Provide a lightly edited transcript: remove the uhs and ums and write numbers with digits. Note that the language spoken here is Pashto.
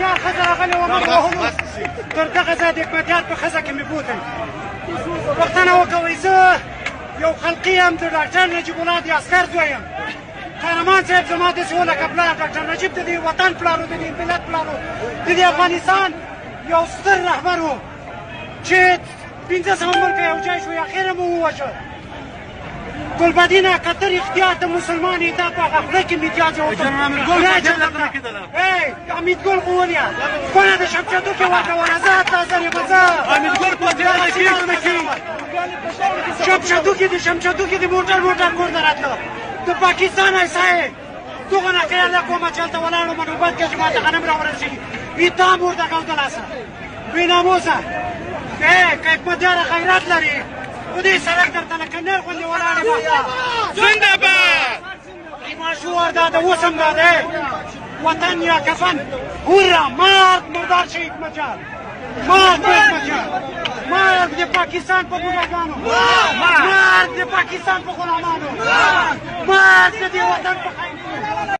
حکمتیار ښځه راغلې وه ما وهلو تر دغه ځایه د حکمتیار په ښځه کې مې بوتل پوښتنه وکوئ زه یو خلقي یم د ډاکټر نجیب الله د عسکر زوی یم قهرمان صاحب زما داسې و لکه پلار ډاکټر نجیب د دې وطن پلار و د دې ملت پلار و د دې افغانستان یو ستر رهبر و چې 1500 ملکه یو ځای شو اخر مو ووژه ګلبدینه کتر اختیار د مسلمان دا په هغه خوله کې متیاز وکړ امیدګل غوریا کونه د شمشادو کې ورکوله زه حتی زر یم زه امیدګل په دې شمشادو کې د شمشادو کې د موټر کور ته راتله د پاکستان ایسای دغه نه خیال کومه چې هلته ولاړو منوبت کې چې ما ته غنم راورسېږي اتهام ورته کودلاسه بېناموسه که حکمتیاره غیرت لري خو دې سړک درته لکه نر غوندې ولاړې باسه زنده باد مشهور دا د اوس هم دا دی وطن یا کفن هورا مرد مردار شي حکمتیار مرد حکمتیار مرد د پاکستان په بوډاګانو مرد د پاکستان په غلامانو مرد د دې وطن په خاینینو